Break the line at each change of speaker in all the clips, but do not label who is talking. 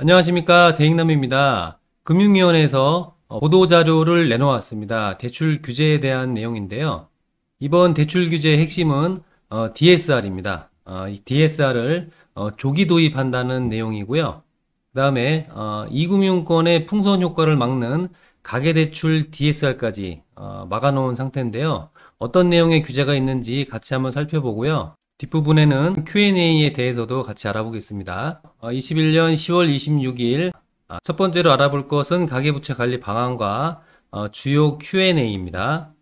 안녕하십니까. 대익남입니다. 금융위원회에서 보도자료를 내놓았습니다. 대출 규제에 대한 내용인데요. 이번 대출 규제의 핵심은 DSR입니다. 이 DSR을 조기 도입한다는 내용이고요. 그 다음에 이금융권의 풍선 효과를 막는 가계대출 DSR까지 막아놓은 상태인데요. 어떤 내용의 규제가 있는지 같이 한번 살펴보고요. 뒷부분에는 Q&A에 대해서도 같이 알아보겠습니다. 21년 10월 26일 첫 번째로 알아볼 것은 가계부채 관리 방안과 주요 Q&A입니다.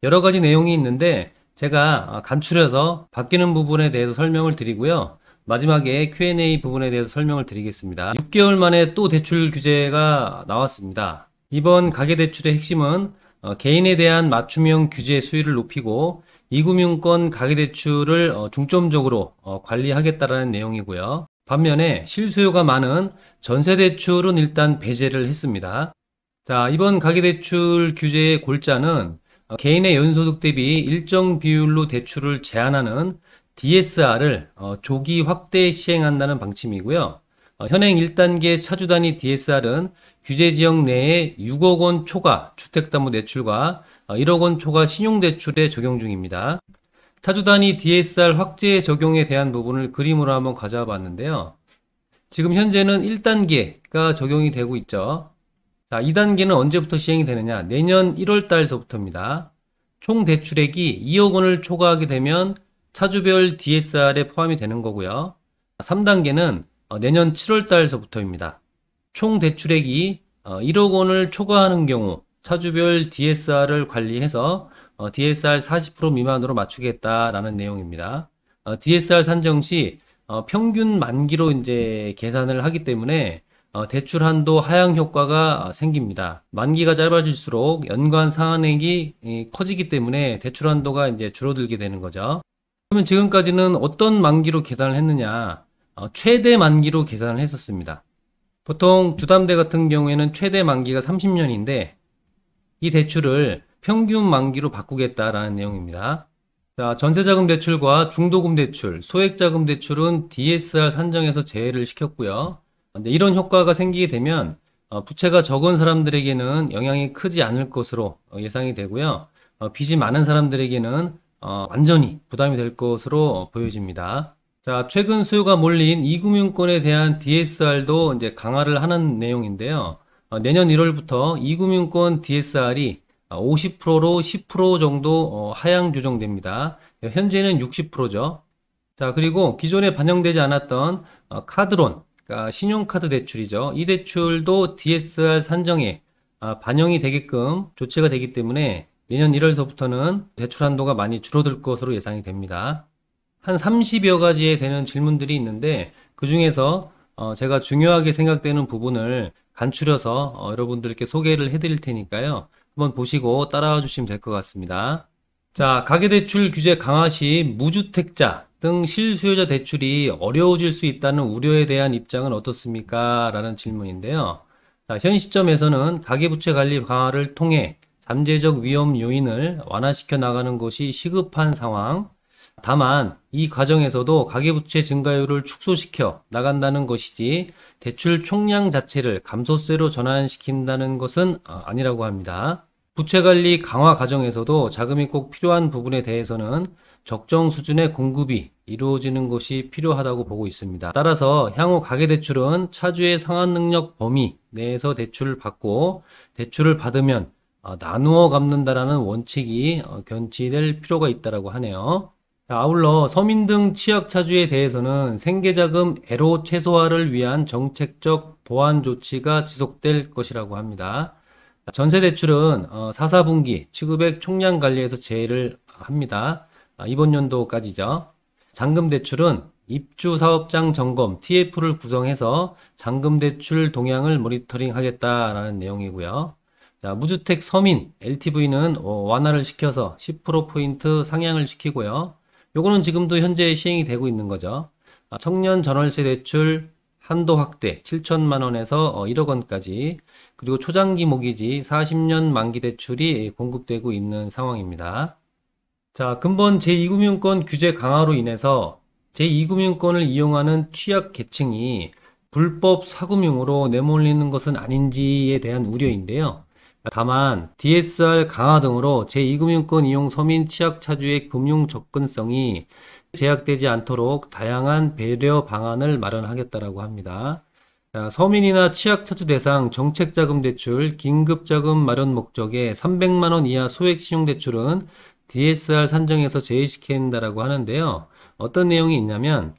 여러 가지 내용이 있는데 제가 간추려서 바뀌는 부분에 대해서 설명을 드리고요. 마지막에 Q&A 부분에 대해서 설명을 드리겠습니다. 6개월 만에 또 대출 규제가 나왔습니다. 이번 가계대출의 핵심은 개인에 대한 맞춤형 규제 수위를 높이고 이금융권 가계대출을 중점적으로 관리하겠다라는 내용이고요. 반면에 실수요가 많은 전세대출은 일단 배제를 했습니다. 자, 이번 가계대출 규제의 골자는 개인의 연소득 대비 일정 비율로 대출을 제한하는 DSR을 조기 확대 시행한다는 방침이고요. 현행 1단계 차주단위 DSR은 규제 지역 내에 6억 원 초과 주택담보대출과 1억 원 초과 신용대출에 적용 중입니다. 차주단위 DSR 확대 적용에 대한 부분을 그림으로 한번 가져와 봤는데요. 지금 현재는 1단계가 적용이 되고 있죠. 자, 2단계는 언제부터 시행이 되느냐? 내년 1월 달서부터입니다. 총 대출액이 2억 원을 초과하게 되면 차주별 DSR에 포함이 되는 거고요. 3단계는 내년 7월 달서부터입니다. 총 대출액이 1억 원을 초과하는 경우 차주별 DSR을 관리해서 DSR 40% 미만으로 맞추겠다라는 내용입니다. DSR 산정 시 평균 만기로 이제 계산을 하기 때문에 대출 한도 하향 효과가 생깁니다. 만기가 짧아질수록 연간 상환액이 커지기 때문에 대출 한도가 이제 줄어들게 되는 거죠. 그러면 지금까지는 어떤 만기로 계산을 했느냐? 최대 만기로 계산을 했었습니다. 보통 주담대 같은 경우에는 최대 만기가 30년인데 이 대출을 평균 만기로 바꾸겠다라는 내용입니다. 자, 전세자금 대출과 중도금 대출, 소액자금 대출은 DSR 산정에서 제외를 시켰고요. 근데 이런 효과가 생기게 되면 부채가 적은 사람들에게는 영향이 크지 않을 것으로 예상이 되고요. 빚이 많은 사람들에게는 완전히 부담이 될 것으로 보여집니다. 자, 최근 수요가 몰린 이금융권에 대한 DSR도 이제 강화를 하는 내용인데요. 내년 1월부터 이금융권 DSR이 50%로 10% 정도 하향 조정됩니다. 현재는 60%죠. 자, 그리고 기존에 반영되지 않았던 카드론, 그러니까 신용카드 대출이죠. 이 대출도 DSR 산정에 반영이 되게끔 조치가 되기 때문에 내년 1월서부터는 대출 한도가 많이 줄어들 것으로 예상이 됩니다. 한 30여 가지에 되는 질문들이 있는데 그 중에서 제가 중요하게 생각되는 부분을 간추려서 여러분들께 소개를 해드릴 테니까요. 한번 보시고 따라와 주시면 될 것 같습니다. 자, 가계대출 규제 강화 시 무주택자 등 실수요자 대출이 어려워질 수 있다는 우려에 대한 입장은 어떻습니까? 라는 질문인데요. 자, 현 시점에서는 가계부채 관리 강화를 통해 잠재적 위험 요인을 완화시켜 나가는 것이 시급한 상황. 다만 이 과정에서도 가계부채 증가율을 축소시켜 나간다는 것이지 대출 총량 자체를 감소세로 전환시킨다는 것은 아니라고 합니다. 부채관리 강화 과정에서도 자금이 꼭 필요한 부분에 대해서는 적정 수준의 공급이 이루어지는 것이 필요하다고 보고 있습니다. 따라서 향후 가계대출은 차주의 상환 능력 범위 내에서 대출을 받고 대출을 받으면 나누어 갚는다라는 원칙이 견지될 필요가 있다고 하네요. 아울러 서민 등 취약차주에 대해서는 생계자금 애로 최소화를 위한 정책적 보완 조치가 지속될 것이라고 합니다. 전세대출은 4, 4분기 취급액 총량 관리에서 제외를 합니다. 이번 연도까지죠. 잔금대출은 입주사업장 점검 TF를 구성해서 잔금대출 동향을 모니터링 하겠다라는 내용이고요. 자, 무주택 서민 LTV는 완화를 시켜서 10%포인트 상향을 시키고요. 요거는 지금도 현재 시행이 되고 있는 거죠. 청년 전월세 대출 한도 확대 7천만 원에서 1억 원까지, 그리고 초장기 모기지 40년 만기 대출이 공급되고 있는 상황입니다. 자, 근본 제2금융권 규제 강화로 인해서 제2금융권을 이용하는 취약 계층이 불법 사금융으로 내몰리는 것은 아닌지에 대한 우려인데요. 다만 DSR 강화 등으로 제2금융권 이용 서민 취약 차주의 금융 접근성이 제약되지 않도록 다양한 배려 방안을 마련하겠다라고 합니다. 자, 서민이나 취약차주 대상 정책자금 대출, 긴급자금 마련 목적의 300만 원 이하 소액 신용대출은 DSR 산정에서 제외시킨다라고 하는데요. 어떤 내용이 있냐면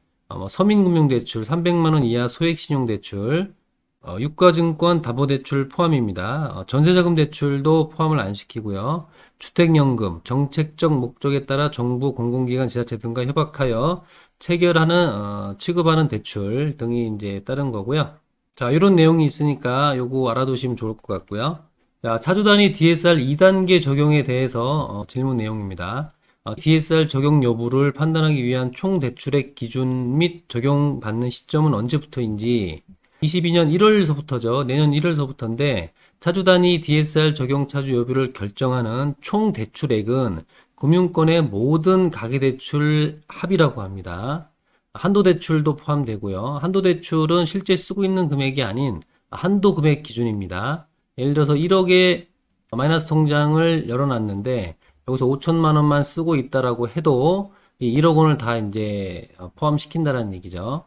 서민금융대출 300만 원 이하 소액 신용대출, 유가증권 담보대출 포함입니다. 전세자금 대출도 포함을 안 시키고요. 주택연금, 정책적 목적에 따라 정부, 공공기관, 지자체 등과 협약하여 체결하는, 취급하는 대출 등이 이제 따른 거고요. 자, 이런 내용이 있으니까 요거 알아두시면 좋을 것 같고요. 자, 차주단위 DSR 2단계 적용에 대해서 질문 내용입니다. DSR 적용 여부를 판단하기 위한 총 대출액 기준 및 적용받는 시점은 언제부터인지 22년 1월서부터죠. 내년 1월서부터인데 차주단위 DSR 적용 차주 여부를 결정하는 총 대출액은 금융권의 모든 가계대출 합이라고 합니다. 한도대출도 포함되고요. 한도대출은 실제 쓰고 있는 금액이 아닌 한도 금액 기준입니다. 예를 들어서 1억의 마이너스 통장을 열어놨는데 여기서 5천만 원만 쓰고 있다라고 해도 이 1억 원을 다 이제 포함시킨다는 얘기죠.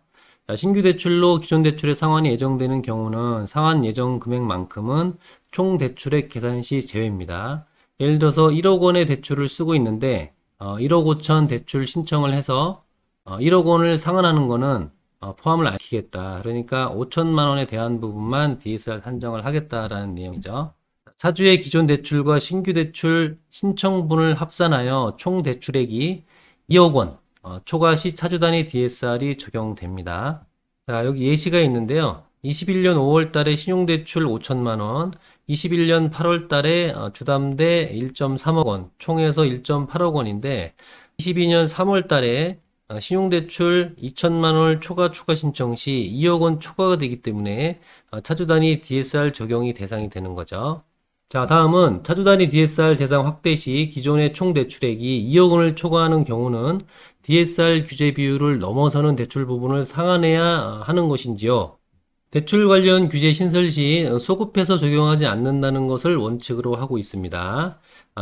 자, 신규 대출로 기존 대출의 상환이 예정되는 경우는 상환 예정 금액만큼은 총 대출액 계산 시 제외입니다. 예를 들어서 1억 원의 대출을 쓰고 있는데 1억 5천 대출 신청을 해서 1억 원을 상환하는 거는 포함을 안 시키겠다. 그러니까 5천만 원에 대한 부분만 DSR 산정을 하겠다라는 내용이죠. 차주의 기존 대출과 신규 대출 신청분을 합산하여 총 대출액이 2억 원 초과 시 차주단위 DSR이 적용됩니다. 자, 여기 예시가 있는데요. 21년 5월 달에 신용대출 5천만 원, 21년 8월 달에 주담대 1.3억 원, 총해서 1.8억 원인데 22년 3월 달에 신용대출 2천만 원 초과 추가 신청 시 2억 원 초과가 되기 때문에 차주단위 DSR 적용이 대상이 되는 거죠. 자, 다음은 차주단위 DSR 대상 확대 시 기존의 총 대출액이 2억 원을 초과하는 경우는 DSR 규제 비율을 넘어서는 대출 부분을 상환해야 하는 것인지요. 대출 관련 규제 신설 시 소급해서 적용하지 않는다는 것을 원칙으로 하고 있습니다.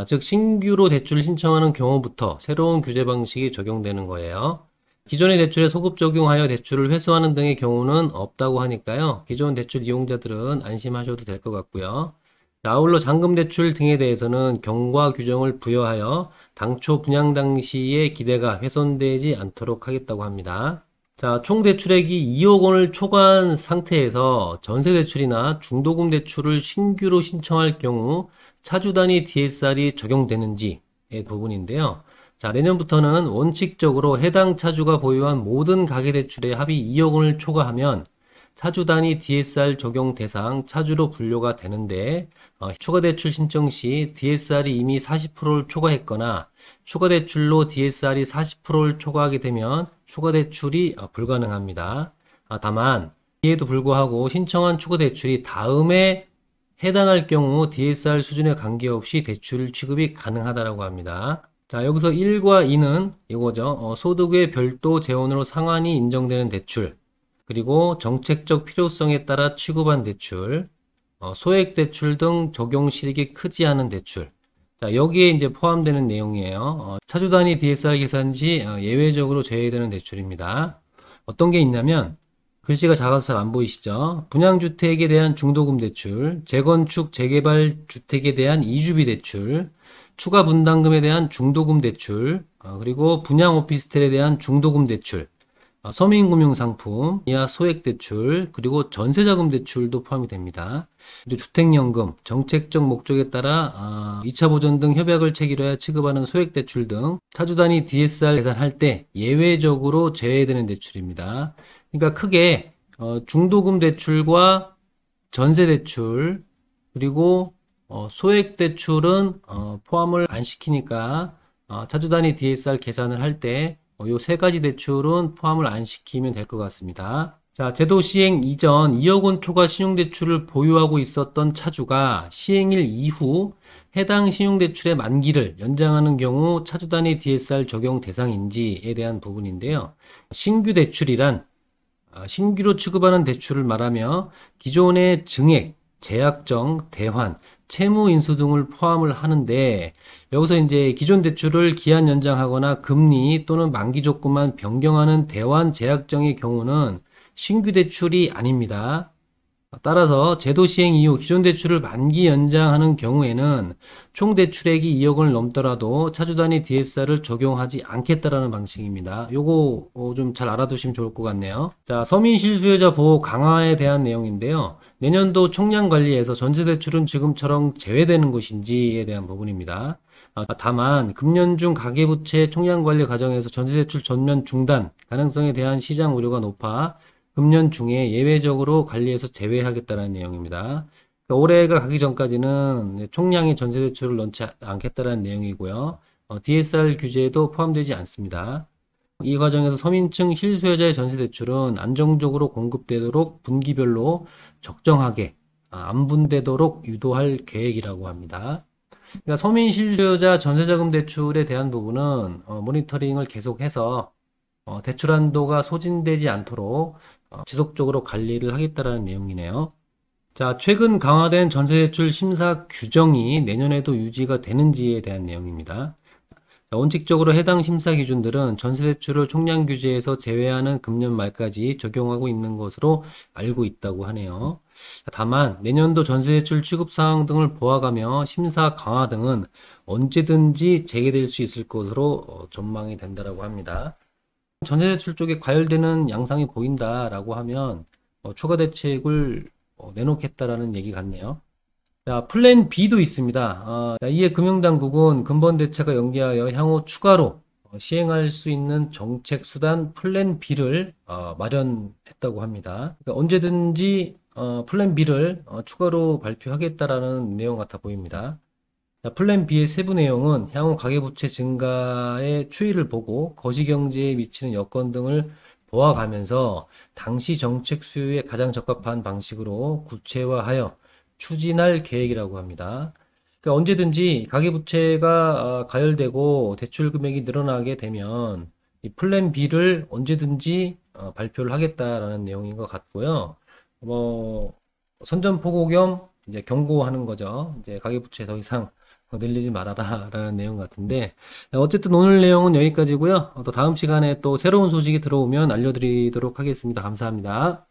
즉 신규로 대출을 신청하는 경우부터 새로운 규제 방식이 적용되는 거예요. 기존의 대출에 소급 적용하여 대출을 회수하는 등의 경우는 없다고 하니까요. 기존 대출 이용자들은 안심하셔도 될 것 같고요. 아울러 잔금대출 등에 대해서는 경과 규정을 부여하여 당초 분양 당시의 기대가 훼손되지 않도록 하겠다고 합니다. 자, 총 대출액이 2억 원을 초과한 상태에서 전세대출이나 중도금 대출을 신규로 신청할 경우 차주단위 DSR이 적용되는지의 부분인데요. 자, 내년부터는 원칙적으로 해당 차주가 보유한 모든 가계대출의 합이 2억 원을 초과하면 차주단위 DSR 적용 대상 차주로 분류가 되는데 추가대출 신청 시 DSR이 이미 40%를 초과했거나 추가대출로 DSR이 40%를 초과하게 되면 추가대출이 불가능합니다. 다만 이에도 불구하고 신청한 추가대출이 다음에 해당할 경우 DSR 수준에 관계없이 대출 취급이 가능하다고 합니다. 자, 여기서 1과 2는 이거죠. 소득의 별도 재원으로 상환이 인정되는 대출, 그리고 정책적 필요성에 따라 취급한 대출, 소액 대출 등 적용 실익이 크지 않은 대출. 자, 여기에 이제 포함되는 내용이에요. 차주 단위 DSR 계산 시 예외적으로 제외되는 대출입니다. 어떤 게 있냐면 글씨가 작아서 잘 안 보이시죠? 분양주택에 대한 중도금 대출, 재건축, 재개발 주택에 대한 이주비 대출, 추가 분담금에 대한 중도금 대출, 그리고 분양 오피스텔에 대한 중도금 대출, 서민금융상품, 이하 소액대출, 그리고 전세자금 대출도 포함이 됩니다. 그리고 주택연금, 정책적 목적에 따라 2차 보전 등 협약을 체결해야 취급하는 소액대출 등 차주단위 DSR 계산할 때 예외적으로 제외되는 대출입니다. 그러니까 크게 중도금 대출과 전세대출, 그리고 소액대출은 포함을 안 시키니까 차주단위 DSR 계산을 할 때 요 세 가지 대출은 포함을 안 시키면 될 것 같습니다. 자, 제도 시행 이전 2억 원 초과 신용대출을 보유하고 있었던 차주가 시행일 이후 해당 신용대출의 만기를 연장하는 경우 차주단위 DSR 적용 대상인지에 대한 부분인데요. 신규 대출이란 신규로 취급하는 대출을 말하며 기존의 증액, 제약정, 대환, 채무 인수 등을 포함을 하는데 여기서 이제 기존 대출을 기한 연장하거나 금리 또는 만기 조건만 변경하는 대환 제약정의 경우는 신규 대출이 아닙니다. 따라서 제도 시행 이후 기존 대출을 만기 연장하는 경우에는 총 대출액이 2억 원을 넘더라도 차주 단위 DSR을 적용하지 않겠다라는 방식입니다. 요거 좀 잘 알아두시면 좋을 것 같네요. 자, 서민 실수요자 보호 강화에 대한 내용인데요. 내년도 총량 관리에서 전세 대출은 지금처럼 제외되는 것인지에 대한 부분입니다. 다만 금년 중 가계부채 총량 관리 과정에서 전세 대출 전면 중단 가능성에 대한 시장 우려가 높아 금년 중에 예외적으로 관리에서 제외하겠다는 내용입니다. 그러니까 올해가 가기 전까지는 총량의 전세 대출을 넣지 않겠다는 내용이고요. DSR 규제에도 포함되지 않습니다. 이 과정에서 서민층 실수요자의 전세 대출은 안정적으로 공급되도록 분기별로 적정하게 안 분되도록 유도할 계획이라고 합니다. 그러니까 서민 실수요자 전세자금 대출에 대한 부분은 모니터링을 계속해서 대출 한도가 소진되지 않도록 지속적으로 관리를 하겠다라는 내용이네요. 자, 최근 강화된 전세대출 심사 규정이 내년에도 유지가 되는지에 대한 내용입니다. 자, 원칙적으로 해당 심사 기준들은 전세대출을 총량 규제에서 제외하는 금년 말까지 적용하고 있는 것으로 알고 있다고 하네요. 다만 내년도 전세대출 취급 사항 등을 보아가며 심사 강화 등은 언제든지 재개될 수 있을 것으로 전망이 된다라고 합니다. 전세대출 쪽에 과열되는 양상이 보인다라고 하면 추가 대책을 내놓겠다라는 얘기 같네요. 자, 플랜 B도 있습니다. 이에 금융당국은 근본 대책과 연계하여 향후 추가로 시행할 수 있는 정책 수단 플랜 B를 마련했다고 합니다. 그러니까 언제든지 플랜 B를 추가로 발표하겠다라는 내용 같아 보입니다. 플랜 B의 세부 내용은 향후 가계부채 증가의 추이를 보고 거시경제에 미치는 여건 등을 보아가면서 당시 정책 수요에 가장 적합한 방식으로 구체화하여 추진할 계획이라고 합니다. 그러니까 언제든지 가계부채가 가열되고 대출 금액이 늘어나게 되면 이 플랜 B를 언제든지 발표를 하겠다라는 내용인 것 같고요. 선전포고 겸 이제 경고하는 거죠. 이제 가계부채 더 이상 늘리지 말아라 라는 내용 같은데 어쨌든 오늘 내용은 여기까지고요. 또 다음 시간에 또 새로운 소식이 들어오면 알려드리도록 하겠습니다. 감사합니다.